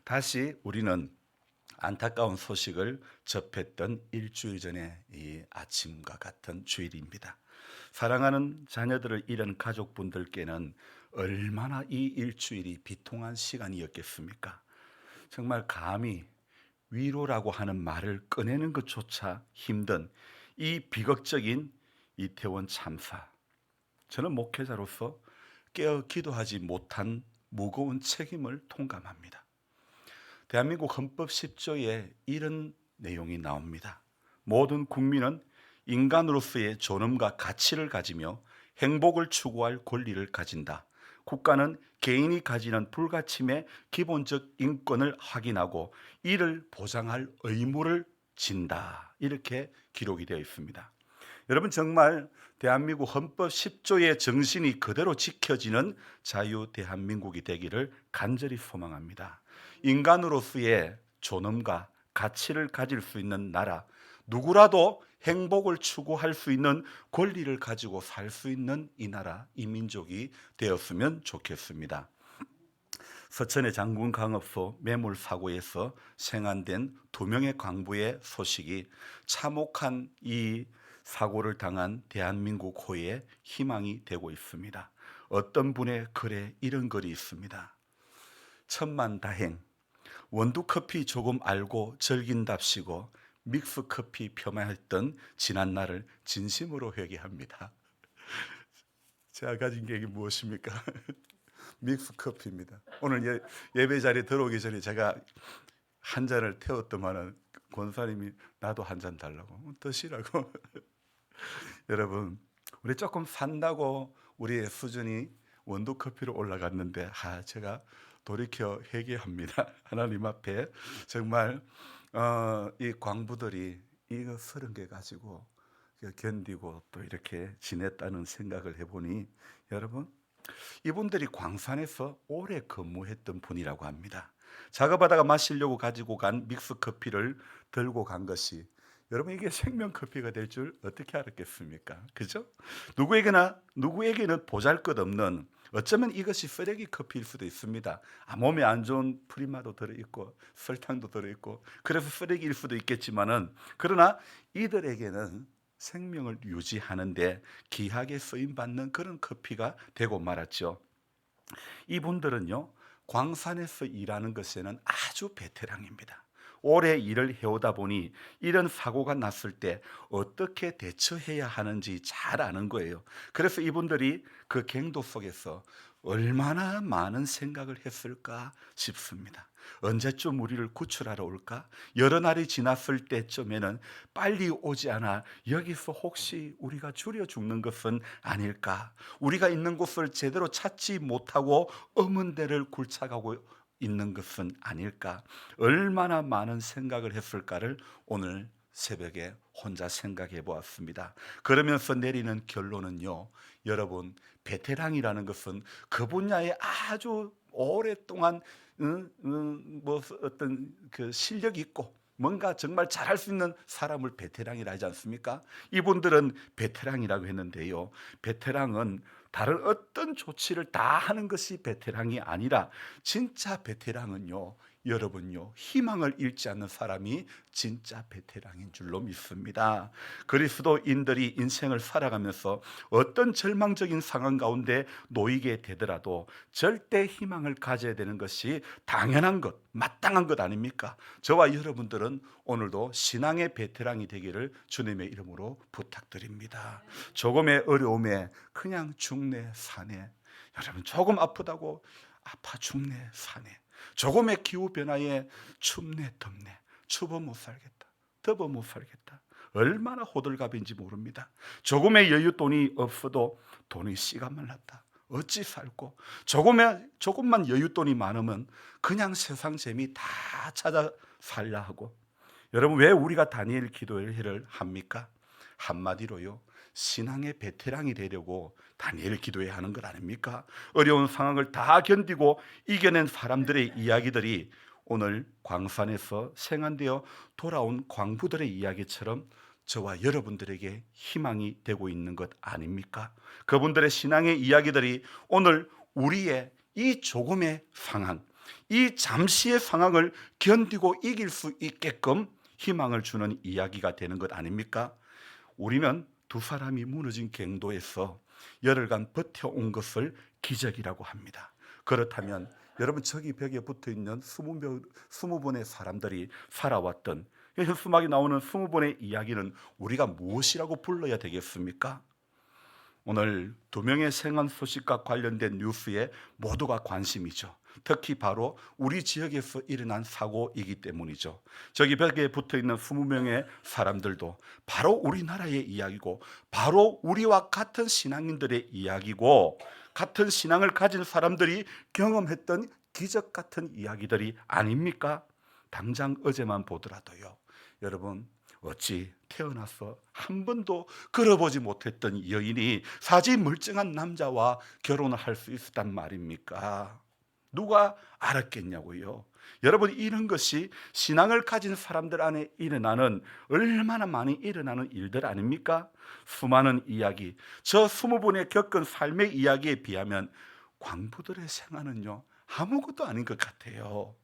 다시 우리는 안타까운 소식을 접했던 일주일 전의 이 아침과 같은 주일입니다. 사랑하는 자녀들을 잃은 가족분들께는 얼마나 이 일주일이 비통한 시간이었겠습니까? 정말 감히 위로라고 하는 말을 꺼내는 것조차 힘든 이 비극적인 이태원 참사. 저는 목회자로서 깨어 기도하지 못한 무거운 책임을 통감합니다. 대한민국 헌법 10조에 이런 내용이 나옵니다. 모든 국민은 인간으로서의 존엄과 가치를 가지며 행복을 추구할 권리를 가진다. 국가는 개인이 가지는 불가침의 기본적 인권을 확인하고 이를 보장할 의무를 진다. 이렇게 기록이 되어 있습니다. 여러분, 정말 대한민국 헌법 10조의 정신이 그대로 지켜지는 자유 대한민국이 되기를 간절히 소망합니다. 인간으로서의 존엄과 가치를 가질 수 있는 나라, 누구라도 행복을 추구할 수 있는 권리를 가지고 살 수 있는 이 나라, 이 민족이 되었으면 좋겠습니다. 서천의 장군 강업소 매몰 사고에서 생한된 2명의 광부의 소식이 참혹한 이 사고를 당한 대한민국 호의 희망이 되고 있습니다. 어떤 분의 글에 이런 글이 있습니다. 천만다행, 원두커피 조금 알고 즐긴답시고 믹스커피 폄하했던 지난 날을 진심으로 회개합니다. 제가 가진 게 이게 무엇입니까? 믹스커피입니다. 오늘 예배 자리에 들어오기 전에 제가 한 잔을 태웠더만은 권사님이 나도 한 잔 달라고 드시라고. 여러분, 우리 조금 산다고 우리의 수준이 원두커피로 올라갔는데 제가 돌이켜 회개합니다. 하나님 앞에 정말 이 광부들이 이거 30개 가지고 견디고 또 이렇게 지냈다는 생각을 해보니 여러분, 이분들이 광산에서 오래 근무했던 분이라고 합니다. 작업하다가 마시려고 가지고 간 믹스커피를 들고 간 것이 여러분, 이게 생명커피가 될 줄 어떻게 알았겠습니까? 그죠? 누구에게는 보잘것없는, 어쩌면 이것이 쓰레기 커피일 수도 있습니다. 몸에 안 좋은 프리마도 들어있고 설탕도 들어있고 그래서 쓰레기일 수도 있겠지만은, 그러나 이들에게는 생명을 유지하는데 귀하게 쓰임받는 그런 커피가 되고 말았죠. 이분들은요, 광산에서 일하는 것에는 아주 베테랑입니다. 오래 일을 해오다 보니 이런 사고가 났을 때 어떻게 대처해야 하는지 잘 아는 거예요. 그래서 이분들이 그 갱도 속에서 얼마나 많은 생각을 했을까 싶습니다. 언제쯤 우리를 구출하러 올까? 여러 날이 지났을 때쯤에는 빨리 오지 않아 여기서 혹시 우리가 줄여 죽는 것은 아닐까? 우리가 있는 곳을 제대로 찾지 못하고 검은 데를 굴착하고 있는 것은 아닐까? 얼마나 많은 생각을 했을까를 오늘 새벽에 혼자 생각해 보았습니다. 그러면서 내리는 결론은요, 여러분, 베테랑이라는 것은 그 분야에 아주 오랫동안 어떤 그 실력이 있고 뭔가 정말 잘할 수 있는 사람을 베테랑이라 하지 않습니까? 이분들은 베테랑이라고 했는데요, 베테랑은 다른 어떤 조치를 다 하는 것이 베테랑이 아니라, 진짜 베테랑은요, 여러분요, 희망을 잃지 않는 사람이 진짜 베테랑인 줄로 믿습니다. 그리스도인들이 인생을 살아가면서 어떤 절망적인 상황 가운데 놓이게 되더라도 절대 희망을 가져야 되는 것이 당연한 것, 마땅한 것 아닙니까? 저와 여러분들은 오늘도 신앙의 베테랑이 되기를 주님의 이름으로 부탁드립니다. 조금의 어려움에 그냥 죽네 사네, 여러분, 조금 아프다고 아파 죽네 사네, 조금의 기후변화에 춥네 덥네, 추워 못 살겠다, 더워 못 살겠다, 얼마나 호들갑인지 모릅니다. 조금의 여윳돈이 없어도 돈이 씨가 말랐다, 어찌 살고, 조금만 여윳돈이 많으면 그냥 세상 재미 다 찾아 살라 하고. 여러분, 왜 우리가 다니엘 기도회를 합니까? 한마디로요, 신앙의 베테랑이 되려고 다니엘 기도회 하는 것 아닙니까? 어려운 상황을 다 견디고 이겨낸 사람들의 이야기들이 오늘 광산에서 생한되어 돌아온 광부들의 이야기처럼 저와 여러분들에게 희망이 되고 있는 것 아닙니까? 그분들의 신앙의 이야기들이 오늘 우리의 이 조금의 상황, 이 잠시의 상황을 견디고 이길 수 있게끔 희망을 주는 이야기가 되는 것 아닙니까? 우리는 두 사람이 무너진 갱도에서 열흘간 버텨온 것을 기적이라고 합니다. 그렇다면 여러분, 저기 벽에 붙어있는 20번의 사람들이 살아왔던 현수막에 나오는 20번의 이야기는 우리가 무엇이라고 불러야 되겠습니까? 오늘 두 명의 생한 소식과 관련된 뉴스에 모두가 관심이죠. 특히 바로 우리 지역에서 일어난 사고이기 때문이죠. 저기 벽에 붙어있는 20명의 사람들도 바로 우리나라의 이야기고, 바로 우리와 같은 신앙인들의 이야기고, 같은 신앙을 가진 사람들이 경험했던 기적 같은 이야기들이 아닙니까? 당장 어제만 보더라도요, 여러분, 어찌 태어나서 한 번도 걸어보지 못했던 여인이 사지 멀쩡한 남자와 결혼을 할 수 있었단 말입니까? 누가 알았겠냐고요. 여러분, 이런 것이 신앙을 가진 사람들 안에 일어나는, 얼마나 많이 일어나는 일들 아닙니까? 수많은 이야기, 저 20분의 겪은 삶의 이야기에 비하면 광부들의 생활은요, 아무것도 아닌 것 같아요.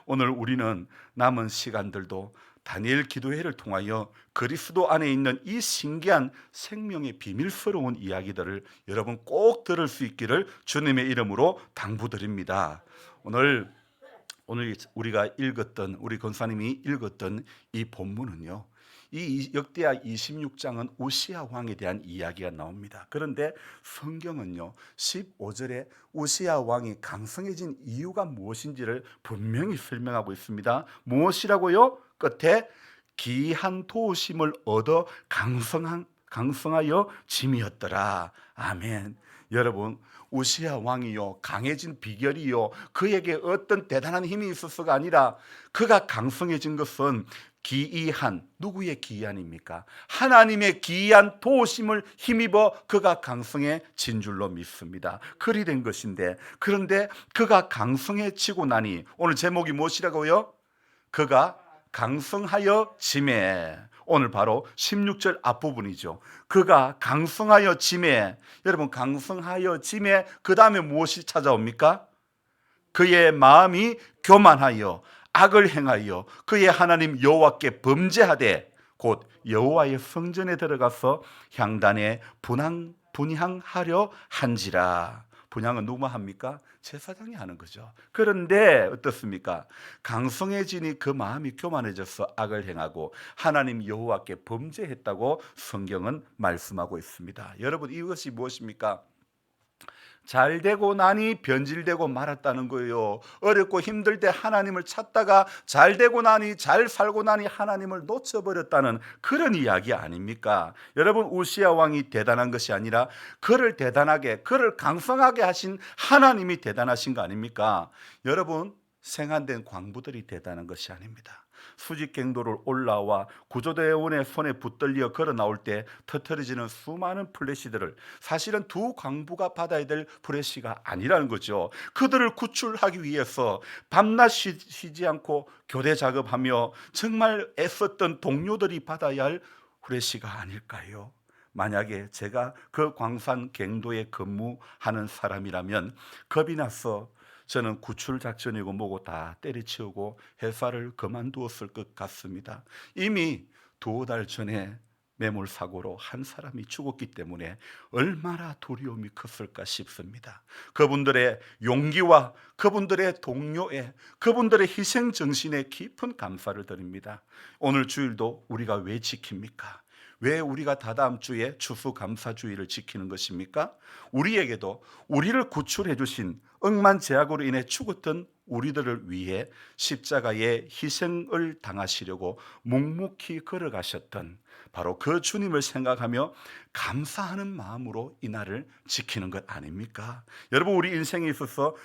오늘 우리는 남은 시간들도 다니엘 기도회를 통하여 그리스도 안에 있는 이 신기한 생명의 비밀스러운 이야기들을 여러분 꼭 들을 수 있기를 주님의 이름으로 당부드립니다. 오늘 우리가 읽었던, 우리 권사님이 읽었던 이 본문은요, 이 역대하 26장은 우시야 왕에 대한 이야기가 나옵니다. 그런데 성경은요, 15절에 우시야 왕이 강성해진 이유가 무엇인지를 분명히 설명하고 있습니다. 무엇이라고요? 끝에 기이한 도우심을 얻어 강성하여 짐이었더라. 아멘. 여러분, 우시야 왕이요, 강해진 비결이요, 그에게 어떤 대단한 힘이 있어서가 아니라 그가 강성해진 것은 기이한, 누구의 기이한입니까? 하나님의 기이한 도우심을 힘입어 그가 강성해진 줄로 믿습니다. 그리 된 것인데, 그런데 그가 강성해지고 나니 오늘 제목이 무엇이라고요? 그가 강성하여 짐에, 오늘 바로 16절 앞부분이죠. 그가 강성하여 짐에, 여러분, 강성하여 짐에 그 다음에 무엇이 찾아옵니까? 그의 마음이 교만하여 악을 행하여 그의 하나님 여호와께 범죄하되 곧 여호와의 성전에 들어가서 향단에 분향하려 한지라. 분향은 누가 합니까? 제사장이 하는 거죠. 그런데 어떻습니까? 강성해지니 그 마음이 교만해져서 악을 행하고 하나님 여호와께 범죄했다고 성경은 말씀하고 있습니다. 여러분, 이것이 무엇입니까? 잘 되고 나니 변질되고 말았다는 거예요. 어렵고 힘들 때 하나님을 찾다가 잘 되고 나니, 잘 살고 나니 하나님을 놓쳐버렸다는 그런 이야기 아닙니까? 여러분, 우시야 왕이 대단한 것이 아니라 그를 대단하게, 그를 강성하게 하신 하나님이 대단하신 거 아닙니까? 여러분, 생한된 광부들이 대단한 것이 아닙니다. 수직갱도를 올라와 구조대원의 손에 붙들려 걸어 나올 때 터뜨려지는 수많은 플래시들을, 사실은 두 광부가 받아야 될 플래시가 아니라는 거죠. 그들을 구출하기 위해서 밤낮 쉬지 않고 교대 작업하며 정말 애썼던 동료들이 받아야 할 플래시가 아닐까요? 만약에 제가 그 광산 갱도에 근무하는 사람이라면 겁이 나서 저는 구출 작전이고 뭐고 다 때려치우고 회사를 그만두었을 것 같습니다. 이미 2달 전에 매몰 사고로 한 사람이 죽었기 때문에 얼마나 두려움이 컸을까 싶습니다. 그분들의 용기와 그분들의 동료에, 그분들의 희생 정신에 깊은 감사를 드립니다. 오늘 주일도 우리가 왜 지킵니까? 왜 우리가 다다음 주에 추수감사주의를 지키는 것입니까? 우리에게도 우리를 구출해 주신, 억만제약으로 인해 죽었던 우리들을 위해 십자가의 희생을 당하시려고 묵묵히 걸어가셨던 바로 그 주님을 생각하며 감사하는 마음으로 이 날을 지키는 것 아닙니까? 여러분, 우리 인생에 있어서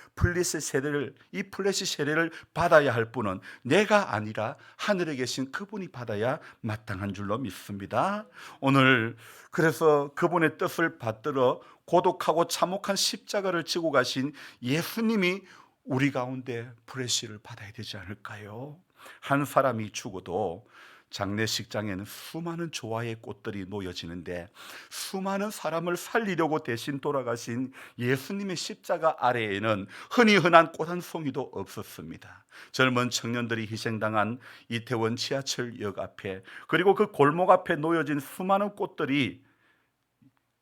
이 플래시 세례를 받아야 할 분은 내가 아니라 하늘에 계신 그분이 받아야 마땅한 줄로 믿습니다. 오늘 그래서 그분의 뜻을 받들어 고독하고 참혹한 십자가를 지고 가신 예수님이 우리 가운데 플래시를 받아야 되지 않을까요? 한 사람이 죽어도 장례식장에는 수많은 조화의 꽃들이 놓여지는데 수많은 사람을 살리려고 대신 돌아가신 예수님의 십자가 아래에는 흔히 흔한 꽃 한 송이도 없었습니다. 젊은 청년들이 희생당한 이태원 지하철역 앞에, 그리고 그 골목 앞에 놓여진 수많은 꽃들이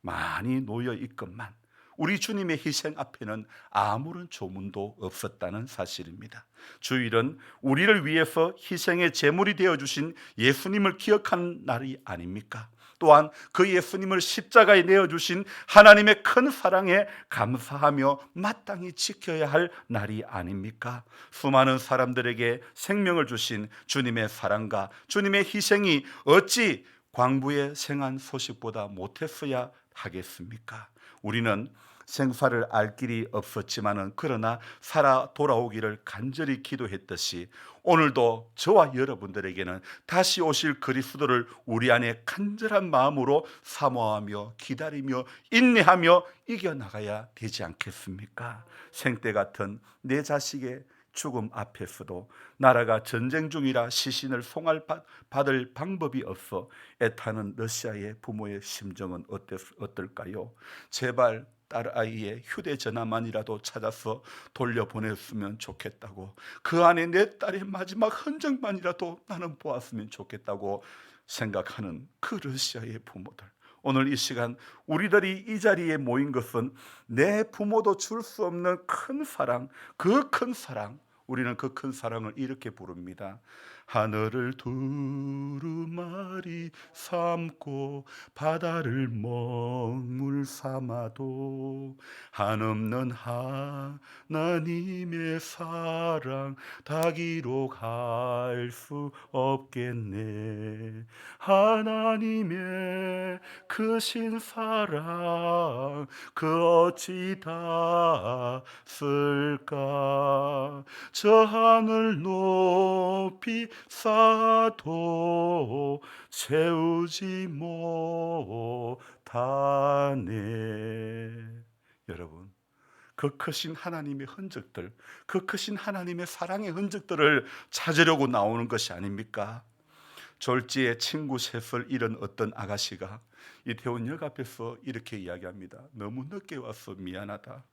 많이 놓여 있건만 우리 주님의 희생 앞에는 아무런 조문도 없었다는 사실입니다. 주일은 우리를 위해서 희생의 제물이 되어주신 예수님을 기억하는 날이 아닙니까? 또한 그 예수님을 십자가에 내어주신 하나님의 큰 사랑에 감사하며 마땅히 지켜야 할 날이 아닙니까? 수많은 사람들에게 생명을 주신 주님의 사랑과 주님의 희생이 어찌 광부의 생한 소식보다 못했어야 하겠습니까? 우리는 생사를 알 길이 없었지만은 그러나 살아 돌아오기를 간절히 기도했듯이 오늘도 저와 여러분들에게는 다시 오실 그리스도를 우리 안에 간절한 마음으로 사모하며 기다리며 인내하며 이겨나가야 되지 않겠습니까? 생때 같은 내 자식의 죽음 앞에서도 나라가 전쟁 중이라 시신을 송환받을 방법이 없어 애타는 러시아의 부모의 심정은 어떨까요? 제발 딸아이의 휴대전화만이라도 찾아서 돌려보냈으면 좋겠다고, 그 안에 내 딸의 마지막 흔적만이라도 나는 보았으면 좋겠다고 생각하는 그 러시아의 부모들, 오늘 이 시간 우리들이 이 자리에 모인 것은 내 부모도 줄 수 없는 큰 사랑, 그 큰 사랑, 우리는 그 큰 사랑을 이렇게 부릅니다. 하늘을 두루마리 삼고 바다를 먹물 삼아도 한없는 하나님의 사랑 다 기록할 수 없겠네. 하나님의 크신 사랑 그 어찌 닿았을까. 저 하늘 높이 쌓아도 채우지 못하네. 여러분, 그 크신 하나님의 흔적들, 그 크신 하나님의 사랑의 흔적들을 찾으려고 나오는 것이 아닙니까? 졸지에 친구 셋을 잃은 어떤 아가씨가 이태원역 앞에서 이렇게 이야기합니다. 너무 늦게 왔어 미안하다.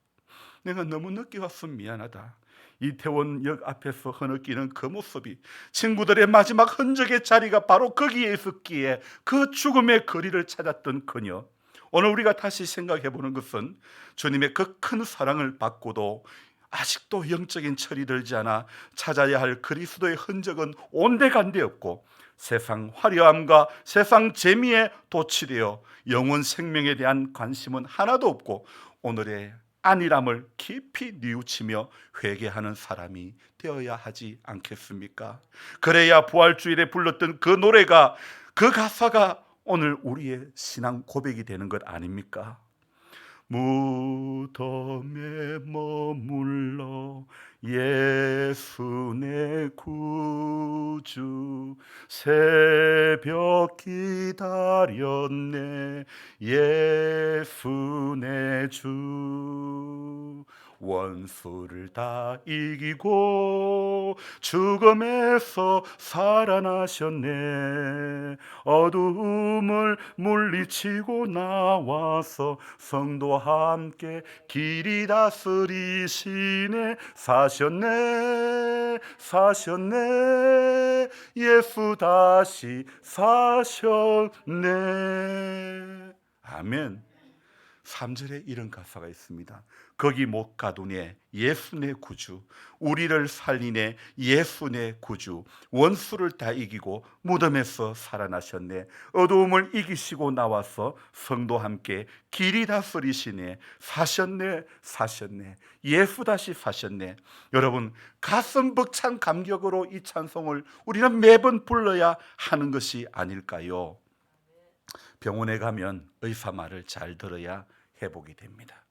내가 너무 늦게 왔어 미안하다. 이태원역 앞에서 흐느끼는 그 모습이 친구들의 마지막 흔적의 자리가 바로 거기에 있었기에 그 죽음의 거리를 찾았던 그녀, 오늘 우리가 다시 생각해 보는 것은 주님의 그 큰 사랑을 받고도 아직도 영적인 철이 들지 않아 찾아야 할 그리스도의 흔적은 온데간데 없고 세상 화려함과 세상 재미에 도취되어 영원 생명에 대한 관심은 하나도 없고 오늘의 안일함을 깊이 뉘우치며 회개하는 사람이 되어야 하지 않겠습니까? 그래야 부활주일에 불렀던 그 노래가, 그 가사가 오늘 우리의 신앙 고백이 되는 것 아닙니까? 무덤에 머물러 예수 내 구주 새벽 기다렸네. 예수 내 주 원수를 다 이기고 죽음에서 살아나셨네. 어두움을 물리치고 나와서 성도와 함께 길이 다스리시네. 사셨네 사셨네 예수 다시 사셨네. 아멘. 3절에 이런 가사가 있습니다. 거기 못 가두네 예수 내 구주, 우리를 살리네 예수 내 구주, 원수를 다 이기고 무덤에서 살아나셨네. 어두움을 이기시고 나와서 성도 함께 길이 다스리시네. 사셨네 사셨네 예수 다시 사셨네. 여러분, 가슴 벅찬 감격으로 이 찬송을 우리는 매번 불러야 하는 것이 아닐까요? 병원에 가면 의사 말을 잘 들어야 회복이 됩니다.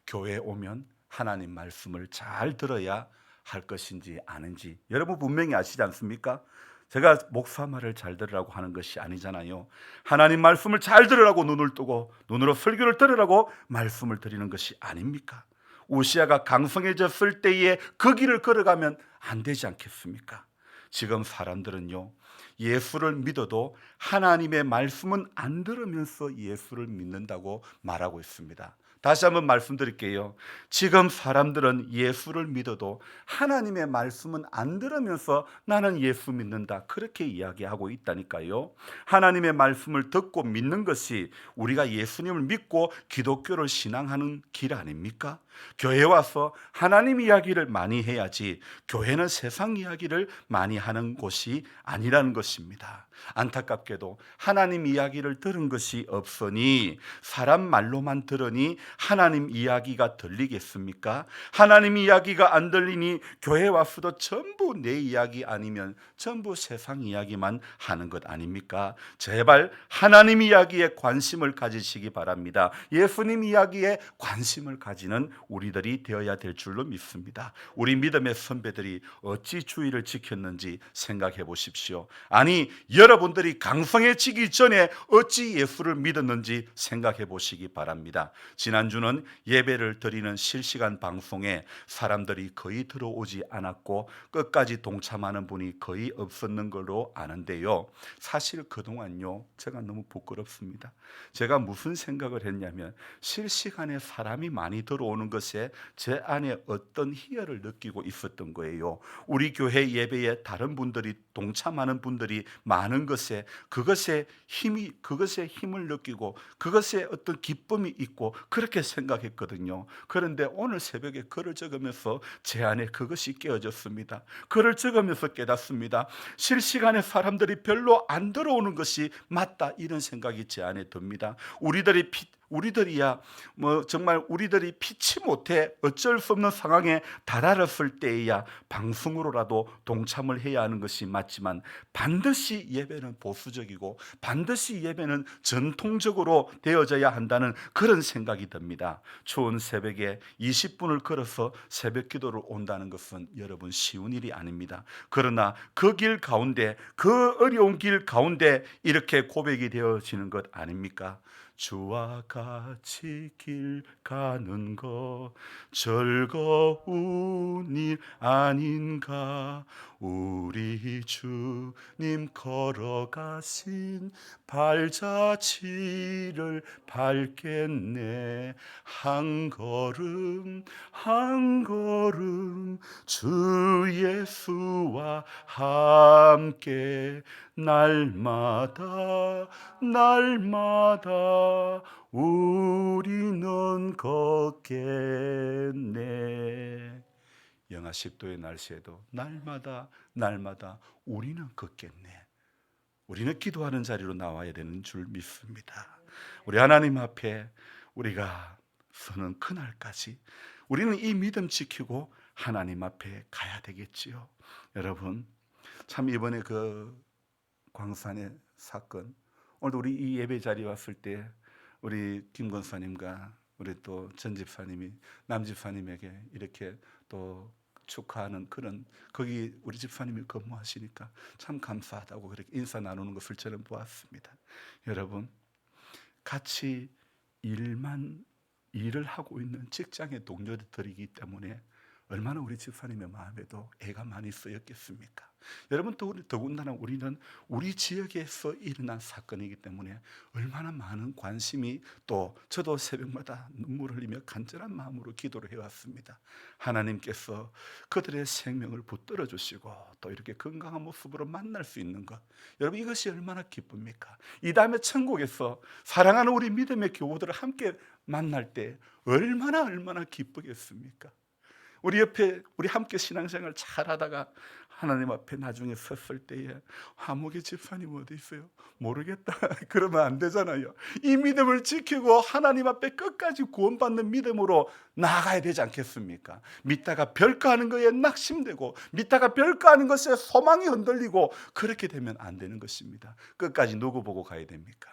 교회에 오면 하나님 말씀을 잘 들어야 할 것인지 아닌지 여러분 분명히 아시지 않습니까? 제가 목사 말을 잘 들으라고 하는 것이 아니잖아요. 하나님 말씀을 잘 들으라고 눈을 뜨고 눈으로 설교를 들으라고 말씀을 드리는 것이 아닙니까? 우시아가 강성해졌을 때에 그 길을 걸어가면 안 되지 않겠습니까? 지금 사람들은요, 예수를 믿어도 하나님의 말씀은 안 들으면서 예수를 믿는다고 말하고 있습니다. 다시 한번 말씀드릴게요. 지금 사람들은 예수를 믿어도 하나님의 말씀은 안 들으면서 나는 예수 믿는다, 그렇게 이야기하고 있다니까요. 하나님의 말씀을 듣고 믿는 것이 우리가 예수님을 믿고 기독교를 신앙하는 길 아닙니까? 교회 와서 하나님 이야기를 많이 해야지, 교회는 세상 이야기를 많이 하는 곳이 아니라는 것입니다. 안타깝게도 하나님 이야기를 들은 것이 없으니 사람 말로만 들으니 하나님 이야기가 들리겠습니까? 하나님 이야기가 안 들리니 교회 와서도 전부 내 이야기 아니면 전부 세상 이야기만 하는 것 아닙니까? 제발 하나님 이야기에 관심을 가지시기 바랍니다. 예수님 이야기에 관심을 가지는 우리들이 되어야 될 줄로 믿습니다. 우리 믿음의 선배들이 어찌 주의를 지켰는지 생각해 보십시오. 아니, 여러분들이 강성해지기 전에 어찌 예수를 믿었는지 생각해 보시기 바랍니다. 지난주는 예배를 드리는 실시간 방송에 사람들이 거의 들어오지 않았고 끝까지 동참하는 분이 거의 없었는 걸로 아는데요, 사실 그동안요, 제가 너무 부끄럽습니다. 제가 무슨 생각을 했냐면, 실시간에 사람이 많이 들어오는 것에 제 안에 어떤 희열을 느끼고 있었던 거예요. 우리 교회 예배에 다른 분들이 동참하는 분들이 많은 것에, 그것에 힘을 느끼고 그것에 어떤 기쁨이 있고 그렇게 생각했거든요. 그런데 오늘 새벽에 글을 적으면서 제 안에 그것이 깨어졌습니다. 글을 적으면서 깨닫습니다. 실시간에 사람들이 별로 안 들어오는 것이 맞다, 이런 생각이 제 안에 듭니다. 우리들이야 정말 우리들이 피치 못해 어쩔 수 없는 상황에 다다랐을 때에야 방송으로라도 동참을 해야 하는 것이 맞지만, 반드시 예배는 보수적이고 반드시 예배는 전통적으로 되어져야 한다는 그런 생각이 듭니다. 추운 새벽에 20분을 걸어서 새벽 기도를 온다는 것은 여러분 쉬운 일이 아닙니다. 그러나 그 길 가운데, 그 어려운 길 가운데 이렇게 고백이 되어지는 것 아닙니까? 주와 같이 길 가는 것 즐거운 일 아닌가. 우리 주님 걸어가신 발자취를 밟겠네. 한 걸음 한 걸음 주 예수와 함께 날마다 우리는 걷겠네. 영하 10도의 날씨에도 날마다 우리는 걷겠네. 우리는 기도하는 자리로 나와야 되는 줄 믿습니다. 우리 하나님 앞에 우리가 서는 그날까지 우리는 이 믿음 지키고 하나님 앞에 가야 되겠지요. 여러분, 참 이번에 그 광산의 사건, 오늘도 우리 이 예배 자리에 왔을 때 우리 김 권사님과 우리 또 전 집사님이 남 집사님에게 이렇게 또 축하하는 그런, 거기 우리 집사님이 근무하시니까 참 감사하다고 그렇게 인사 나누는 것을 저는 보았습니다. 여러분, 같이 일을 하고 있는 직장의 동료들이기 때문에 얼마나 우리 집사님의 마음에도 애가 많이 쓰였겠습니까? 여러분, 또 더군다나 우리는 우리 지역에서 일어난 사건이기 때문에 얼마나 많은 관심이, 또 저도 새벽마다 눈물을 흘리며 간절한 마음으로 기도를 해왔습니다. 하나님께서 그들의 생명을 붙들어 주시고 또 이렇게 건강한 모습으로 만날 수 있는 것, 여러분 이것이 얼마나 기쁩니까? 이 다음에 천국에서 사랑하는 우리 믿음의 교우들을 함께 만날 때 얼마나 기쁘겠습니까? 우리 옆에 우리 함께 신앙생활 잘하다가 하나님 앞에 나중에 섰을 때에 화목의 집사님 어디 있어요? 모르겠다. 그러면 안 되잖아요. 이 믿음을 지키고 하나님 앞에 끝까지 구원받는 믿음으로 나아가야 되지 않겠습니까? 믿다가 별거하는 거에 낙심되고 믿다가 별거하는 것에 소망이 흔들리고 그렇게 되면 안 되는 것입니다. 끝까지 누구 보고 가야 됩니까?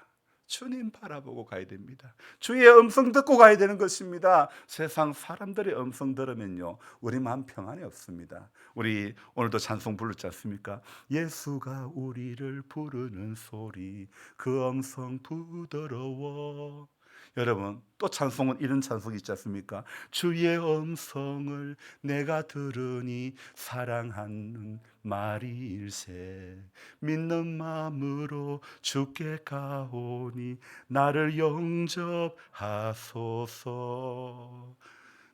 주님 바라보고 가야 됩니다. 주의 음성 듣고 가야 되는 것입니다. 세상 사람들의 음성 들으면요, 우리 마음 평안이 없습니다. 우리 오늘도 찬송 부르지 않습니까? 예수가 우리를 부르는 소리, 그 음성 부드러워. 여러분 또 찬송은 이런 찬송이 있지 않습니까? 주의 음성을 내가 들으니 사랑하는 말일세, 믿는 마음으로 주께 가오니 나를 영접하소서.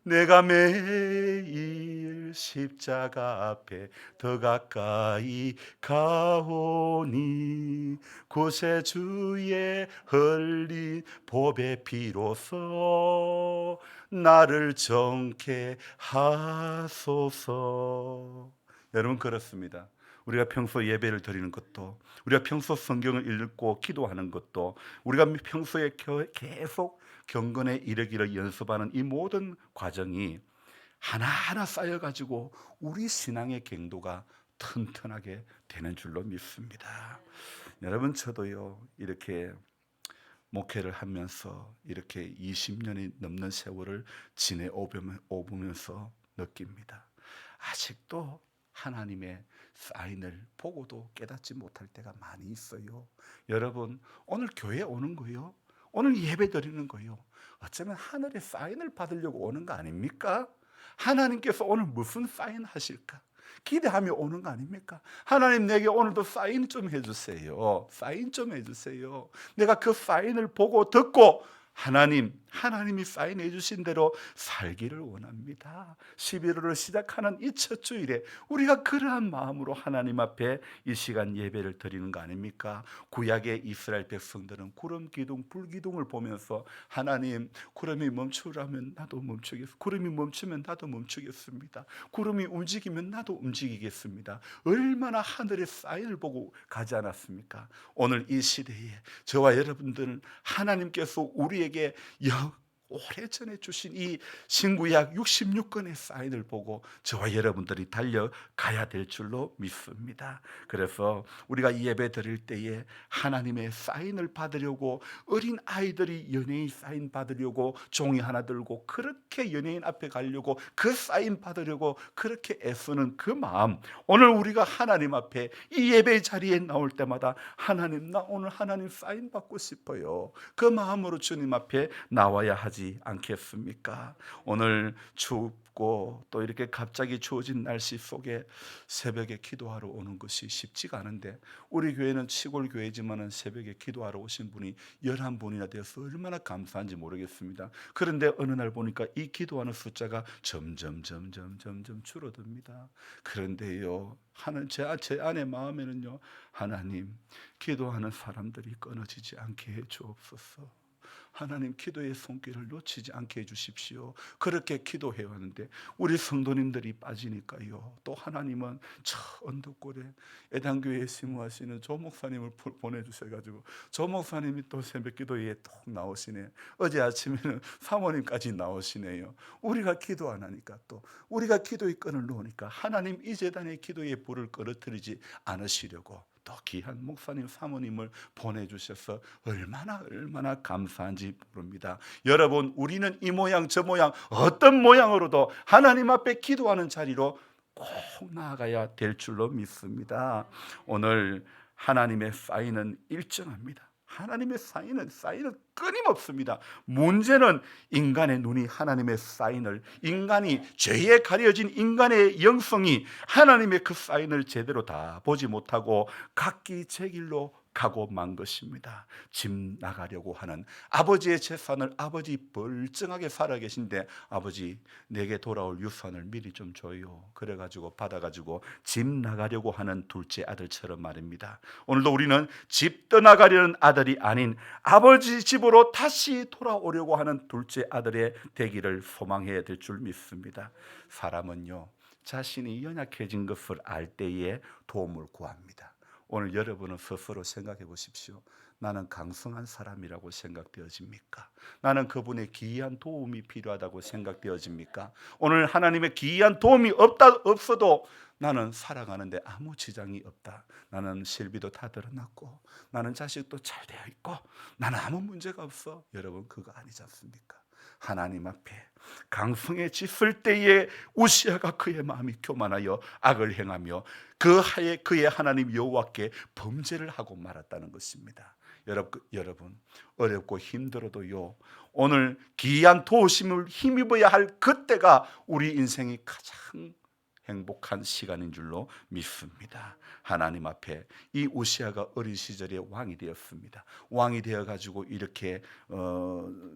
내가 매일 십자가 앞에 더 가까이 가오니 구세 주의 흘린 보배 피로써 나를 정케 하소서. 여러분 그렇습니다. 우리가 평소 예배를 드리는 것도, 우리가 평소 성경을 읽고 기도하는 것도, 우리가 평소에 계속 경건에 이르기를 연습하는 이 모든 과정이 하나하나 쌓여가지고 우리 신앙의 갱도가 튼튼하게 되는 줄로 믿습니다. 여러분 저도요 이렇게 목회를 하면서 이렇게 20년이 넘는 세월을 지내오면서 느낍니다. 아직도 하나님의 사인을 보고도 깨닫지 못할 때가 많이 있어요. 여러분 오늘 교회에 오는 거요, 오늘 예배 드리는 거요, 어쩌면 하늘의 사인을 받으려고 오는 거 아닙니까? 하나님께서 오늘 무슨 사인 하실까 기대하며 오는 거 아닙니까? 하나님 내게 오늘도 사인 좀 해주세요. 사인 좀 해주세요. 내가 그 사인을 보고 듣고 하나님이 사인해 주신 대로 살기를 원합니다. 11월을 시작하는 이 첫 주일에 우리가 그러한 마음으로 하나님 앞에 이 시간 예배를 드리는 거 아닙니까? 구약의 이스라엘 백성들은 구름 기둥 불 기둥을 보면서 하나님 구름이 멈추라면 나도 멈추겠습니다. 구름이 멈추면 나도 멈추겠습니다. 구름이 움직이면 나도 움직이겠습니다. 얼마나 하늘의 사인을 보고 가지 않았습니까? 오늘 이 시대에 저와 여러분들은 하나님께서 우리에게 오래전에 주신 이 신구약 66권의 사인을 보고 저와 여러분들이 달려가야 될 줄로 믿습니다. 그래서 우리가 예배 드릴 때에 하나님의 사인을 받으려고 어린 아이들이 연예인 사인 받으려고 종이 하나 들고 그렇게 연예인 앞에 가려고 그 사인 받으려고 그렇게 애쓰는 그 마음, 오늘 우리가 하나님 앞에 이 예배 자리에 나올 때마다 하나님 나 오늘 하나님 사인 받고 싶어요, 그 마음으로 주님 앞에 나와야 하지 않겠습니까? 오늘 춥고 또 이렇게 갑자기 추워진 날씨 속에 새벽에 기도하러 오는 것이 쉽지가 않은데, 우리 교회는 시골 교회지만은 새벽에 기도하러 오신 분이 11분이나 되어서 얼마나 감사한지 모르겠습니다. 그런데 어느 날 보니까 이 기도하는 숫자가 점점 줄어듭니다. 그런데요 제 안의 마음에는요, 하나님 기도하는 사람들이 끊어지지 않게 해 주옵소서. 하나님 기도의 손길을 놓치지 않게 해주십시오. 그렇게 기도해 왔는데 우리 성도님들이 빠지니까요, 또 하나님은 저 언덕골에 애당교회에 심무하시는 조 목사님을 보내주셔가지고 조 목사님이 또 새벽 기도회에 또 나오시네. 어제 아침에는 사모님까지 나오시네요. 우리가 기도 안 하니까, 또 우리가 기도의 끈을 놓으니까 하나님 이 재단의 기도의 불을 끌어들이지 않으시려고 또 귀한 목사님 사모님을 보내주셔서 얼마나 감사한지 모릅니다. 여러분 우리는 이 모양 저 모양 어떤 모양으로도 하나님 앞에 기도하는 자리로 꼭 나아가야 될 줄로 믿습니다. 오늘 하나님의 사인은 일정합니다. 하나님의 사인은 끊임없습니다. 문제는 인간의 눈이 하나님의 사인을, 인간이 죄에 가려진 인간의 영성이 하나님의 그 사인을 제대로 다 보지 못하고 각기 제 길로 가고 만 것입니다. 집 나가려고 하는 아버지의 재산을, 아버지 멀쩡하게 살아계신데 아버지 내게 돌아올 유산을 미리 좀 줘요. 그래가지고 받아가지고 집 나가려고 하는 둘째 아들처럼 말입니다. 오늘도 우리는 집 떠나가려는 아들이 아닌 아버지 집으로 다시 돌아오려고 하는 둘째 아들의 되기를 소망해야 될 줄 믿습니다. 사람은요 자신이 연약해진 것을 알 때에 도움을 구합니다. 오늘 여러분은 스스로 생각해 보십시오. 나는 강성한 사람이라고 생각되어집니까? 나는 그분의 기이한 도움이 필요하다고 생각되어집니까? 오늘 하나님의 기이한 도움이 없어도 나는 살아가는데 아무 지장이 없다. 나는 실비도 다 드러났고 나는 자식도 잘 되어 있고 나는 아무 문제가 없어. 여러분 그거 아니지 않습니까? 하나님 앞에 강성해졌을 때에 우시아가 그의 마음이 교만하여 악을 행하며 그의 하나님 여호와께 범죄를 하고 말았다는 것입니다. 여러분 어렵고 힘들어도요, 오늘 귀한 도우심을 힘입어야 할 그때가 우리 인생이 가장 행복한 시간인 줄로 믿습니다. 하나님 앞에 이 우시아가 어린 시절에 왕이 되었습니다. 왕이 되어 가지고 이렇게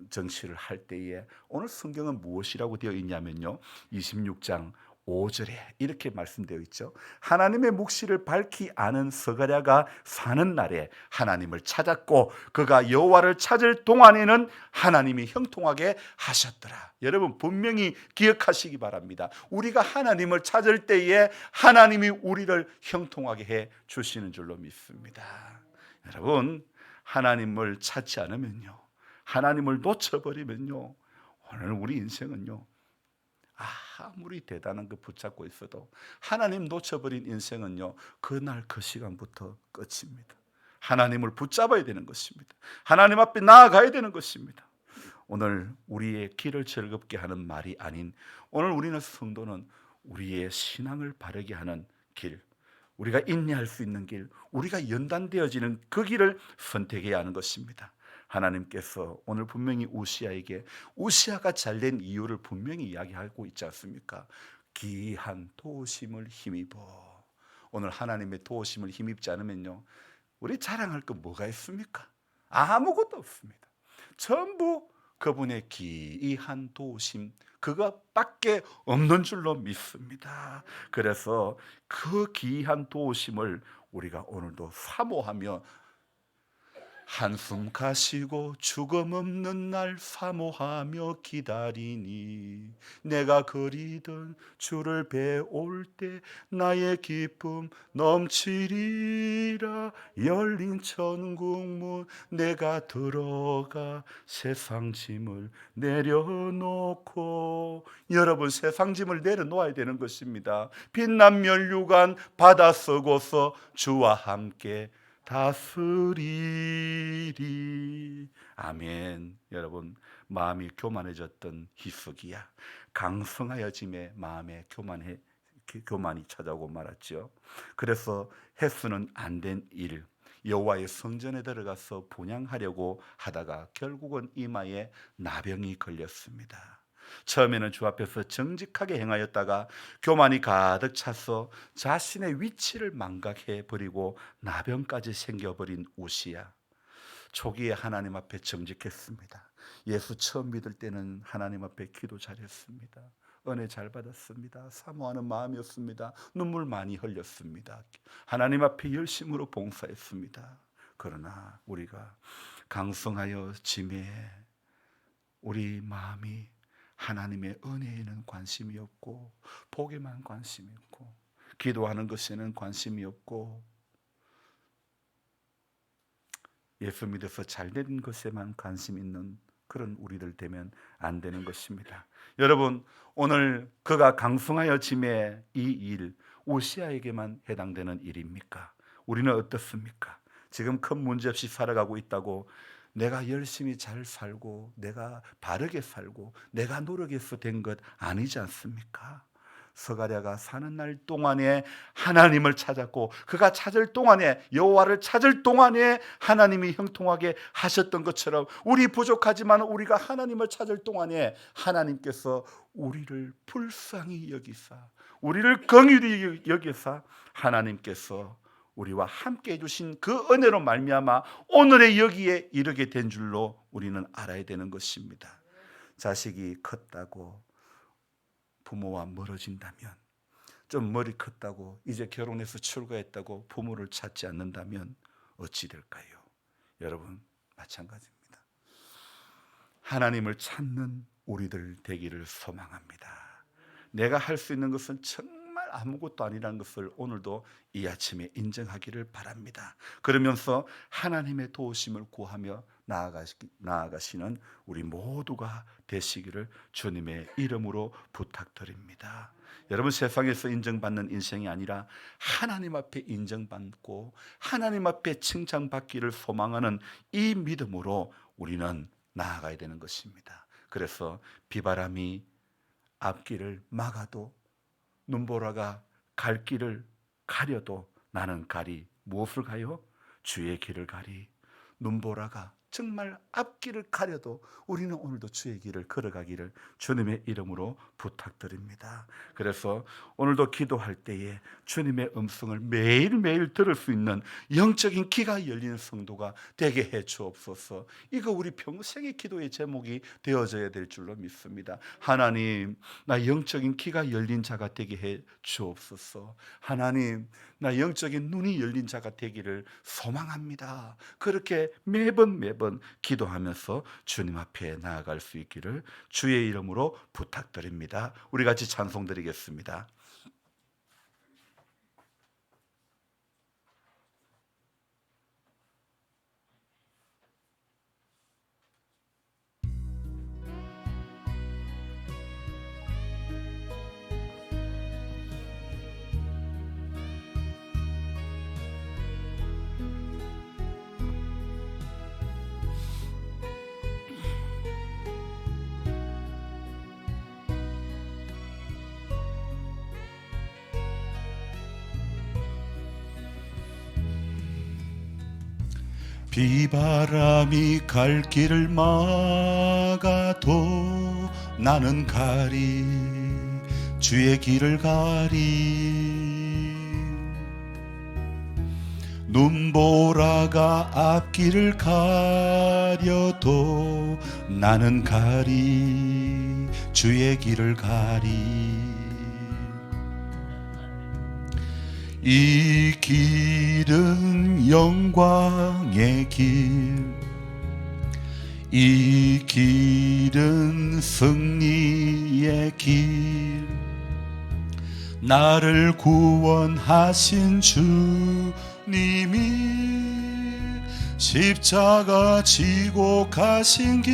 정치를 할 때에 오늘 성경은 무엇이라고 되어 있냐면요, 26장 5절에 이렇게 말씀되어 있죠. 하나님의 묵시를 밝히 아는 스가랴가 사는 날에 하나님을 찾았고 그가 여호와를 찾을 동안에는 하나님이 형통하게 하셨더라. 여러분 분명히 기억하시기 바랍니다. 우리가 하나님을 찾을 때에 하나님이 우리를 형통하게 해 주시는 줄로 믿습니다. 여러분 하나님을 찾지 않으면요, 하나님을 놓쳐버리면요, 오늘 우리 인생은요, 아무리 대단한 거 붙잡고 있어도 하나님 놓쳐버린 인생은요, 그날 그 시간부터 끝입니다. 하나님을 붙잡아야 되는 것입니다. 하나님 앞에 나아가야 되는 것입니다. 오늘 우리의 길을 즐겁게 하는 말이 아닌, 오늘 우리는 성도는 우리의 신앙을 바르게 하는 길, 우리가 인내할 수 있는 길, 우리가 연단되어지는 그 길을 선택해야 하는 것입니다. 하나님께서 오늘 분명히 우시아에게, 우시아가 잘된 이유를 분명히 이야기하고 있지 않습니까? 귀한 도우심을 힘입어. 오늘 하나님의 도우심을 힘입지 않으면요, 우리 자랑할 거 뭐가 있습니까? 아무것도 없습니다. 전부 그분의 귀한 도우심, 그것밖에 없는 줄로 믿습니다. 그래서 그 귀한 도우심을 우리가 오늘도 사모하며, 한숨 가시고 죽음 없는 날 사모하며 기다리니 내가 그리던 주를 배울 때 나의 기쁨 넘치리라. 열린 천국문 내가 들어가 세상 짐을 내려놓고, 여러분 세상 짐을 내려놓아야 되는 것입니다. 빛난 면류관 받아 쓰고서 주와 함께 다스리리. 아멘. 여러분 마음이 교만해졌던 히스기야, 강성하여짐에 마음에 교만이 찾아오고 말았죠. 그래서 해서는 안 된 일, 여호와의 성전에 들어가서 분향하려고 하다가 결국은 이마에 나병이 걸렸습니다. 처음에는 주 앞에서 정직하게 행하였다가 교만이 가득 차서 자신의 위치를 망각해 버리고 나병까지 생겨버린 우시야, 초기에 하나님 앞에 정직했습니다. 예수 처음 믿을 때는 하나님 앞에 기도 잘했습니다. 은혜 잘 받았습니다. 사모하는 마음이었습니다. 눈물 많이 흘렸습니다. 하나님 앞에 열심으로 봉사했습니다. 그러나 우리가 강성하여 짐에 우리 마음이 하나님의 은혜에는 관심이 없고, 복에만 관심이 없고, 기도하는 것에는 관심이 없고, 예수 믿어서 잘된 것에만 관심 있는 그런 우리들 되면 안 되는 것입니다. 여러분 오늘 그가 강성하여 짐의 이 일, 우시아에게만 해당되는 일입니까? 우리는 어떻습니까? 지금 큰 문제 없이 살아가고 있다고 내가 열심히 잘 살고 내가 바르게 살고 내가 노력해서 된 것 아니지 않습니까? 스가랴가 사는 날 동안에 하나님을 찾았고 그가 찾을 동안에, 여호와를 찾을 동안에 하나님이 형통하게 하셨던 것처럼 우리 부족하지만 우리가 하나님을 찾을 동안에 하나님께서 우리를 불쌍히 여기사, 우리를 긍휼히 여기사 하나님께서 우리와 함께 해주신 그 은혜로 말미암아 오늘의 여기에 이르게 된 줄로 우리는 알아야 되는 것입니다. 자식이 컸다고 부모와 멀어진다면, 좀 머리 컸다고 이제 결혼해서 출가했다고 부모를 찾지 않는다면 어찌 될까요? 여러분 마찬가지입니다. 하나님을 찾는 우리들 되기를 소망합니다. 내가 할 수 있는 것은 정말 아무것도 아니라는 것을 오늘도 이 아침에 인정하기를 바랍니다. 그러면서 하나님의 도우심을 구하며 나아가시는 우리 모두가 되시기를 주님의 이름으로 부탁드립니다. 여러분 세상에서 인정받는 인생이 아니라 하나님 앞에 인정받고 하나님 앞에 칭찬받기를 소망하는 이 믿음으로 우리는 나아가야 되는 것입니다. 그래서 비바람이 앞길을 막아도, 눈보라가 갈 길을 가려도 나는 가리. 무엇을 가요? 주의 길을 가리. 눈보라가 정말 앞길을 가려도 우리는 오늘도 주의 길을 걸어가기를 주님의 이름으로 부탁드립니다. 그래서 오늘도 기도할 때에 주님의 음성을 매일매일 들을 수 있는 영적인 귀가 열리는 성도가 되게 해 주옵소서. 이거 우리 평생의 기도의 제목이 되어져야 될 줄로 믿습니다. 하나님, 나 영적인 귀가 열린 자가 되게 해 주옵소서. 하나님, 나 영적인 눈이 열린 자가 되기를 소망합니다. 그렇게 매번 기도하면서 주님 앞에 나아갈 수 있기를 주의 이름으로 부탁드립니다. 우리 같이 찬송 드리겠습니다. 비바람이 갈 길을 막아도 나는 가리, 주의 길을 가리. 눈보라가 앞길을 가려도 나는 가리, 주의 길을 가리. 이 길은 영광의 길, 이 길은 승리의 길. 나를 구원하신 주님이 십자가 지고 가신 길,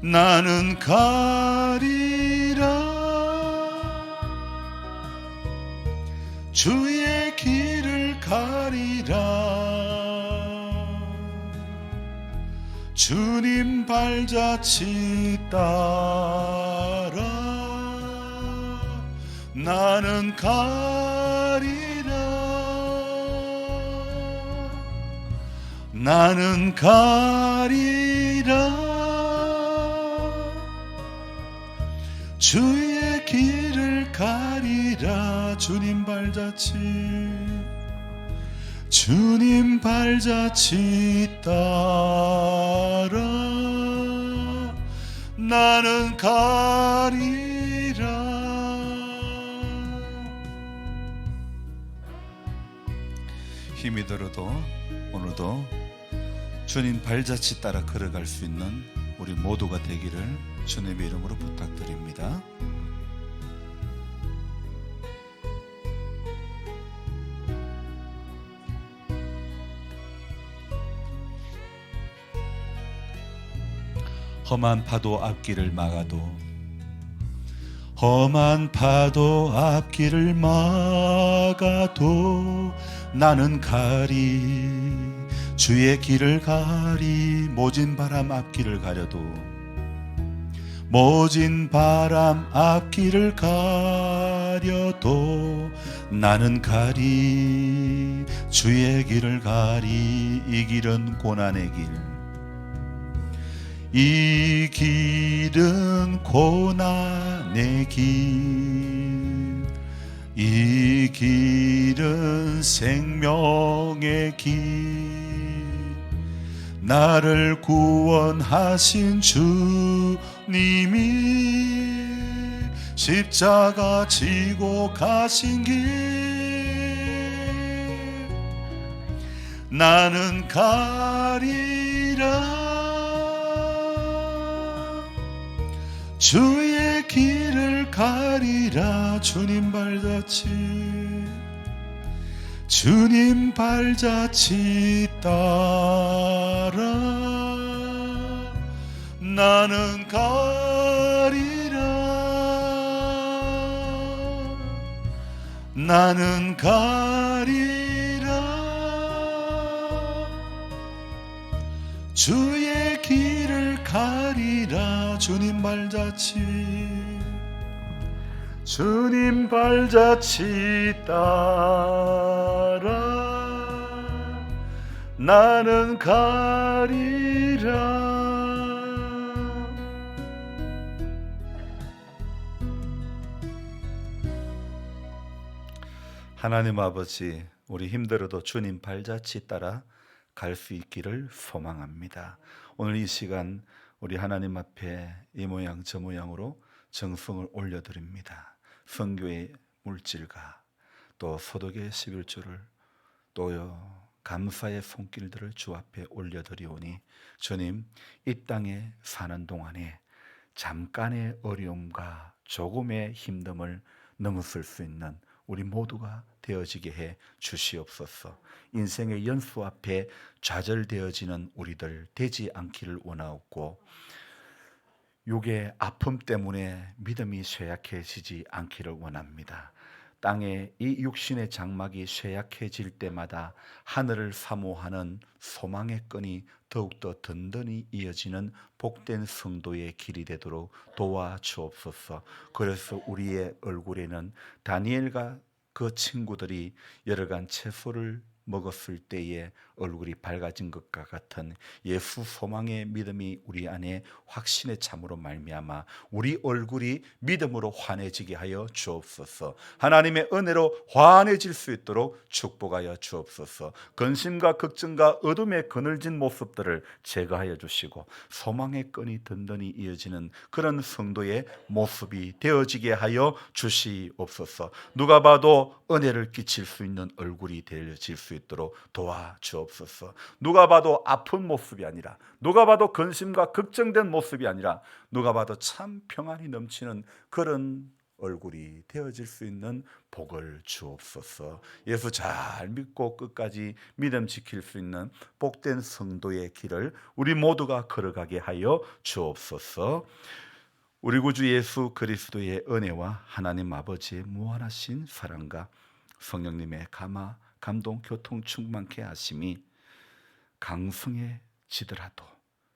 나는 가리라. 주의 길을 가리라. 주님 발자취 따라 나는 가리라. 나는 가리라. 주의 길을 가리라. 주님 발자취, 주님 발자취 따라 나는 가리라. 힘이 들어도 오늘도 주님 발자취 따라 걸어갈 수 있는 우리 모두가 되기를 주님의 이름으로 부탁드립니다. 험한 파도 앞길을 막아도, 험한 파도 앞길을 막아도 나는 가리, 주의 길을 가리. 모진 바람 앞길을 가려도, 모진 바람 앞길을 가려도 나는 가리, 주의 길을 가리. 이 길은 고난의 길, 이 길은 고난의 길, 이 길은 생명의 길. 나를 구원하신 주님이 십자가 지고 가신 길, 나는 가리라. 주의 길을 가리라. 주님 발자취, 주님 발자취 따라 나는 가리라. 나는 가리라. 주의 길을 가리라. 주님 발자취, 주님 발자취 따라 나는 가리라. 하나님 아버지, 우리 힘들어도 주님 발자취 따라 갈 수 있기를 소망합니다. 오늘 이 시간 우리 하나님 앞에 이 모양 저 모양으로 정성을 올려드립니다. 선교의 물질과 또 소득의 11조를 또 감사의 손길들을 주 앞에 올려드리오니 주님, 이 땅에 사는 동안에 잠깐의 어려움과 조금의 힘듦을 넘어설 수 있는 우리 모두가 되어지게 해 주시옵소서. 인생의 연수 앞에 좌절되어지는 우리들 되지 않기를 원하옵고, 육의 아픔 때문에 믿음이 쇠약해지지 않기를 원합니다. 땅에 이 육신의 장막이 쇠약해질 때마다 하늘을 사모하는 소망의 끈이 더욱더 든든히 이어지는 복된 성도의 길이 되도록 도와주옵소서. 그래서 우리의 얼굴에는 다니엘과 그 친구들이 여러간 채소를 먹었을 때에 얼굴이 밝아진 것과 같은 예수 소망의 믿음이 우리 안에 확신에 참으로 말미암아 우리 얼굴이 믿음으로 환해지게 하여 주옵소서. 하나님의 은혜로 환해질 수 있도록 축복하여 주옵소서. 근심과 걱정과 어둠에 그늘진 모습들을 제거하여 주시고 소망의 끈이 든든히 이어지는 그런 성도의 모습이 되어지게 하여 주시옵소서. 누가 봐도 은혜를 끼칠 수 있는 얼굴이 되어질 수 있도록 도와주옵소서. 누가 봐도 아픈 모습이 아니라, 누가 봐도 근심과 걱정된 모습이 아니라, 누가 봐도 참 평안이 넘치는 그런 얼굴이 되어질 수 있는 복을 주옵소서. 예수 잘 믿고 끝까지 믿음 지킬 수 있는 복된 성도의 길을 우리 모두가 걸어가게 하여 주옵소서. 우리 구주 예수 그리스도의 은혜와 하나님 아버지의 무한하신 사랑과 성령님의 감동, 교통 충만케 하심이 강성해지더라도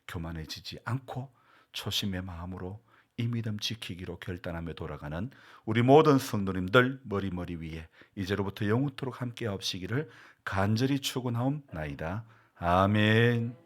교만해지지 않고 초심의 마음으로 이 믿음 지키기로 결단하며 돌아가는 우리 모든 성도님들 머리 위에 이제로부터 영원토록 함께 하옵시기를 간절히 축원하옵나이다. 아멘.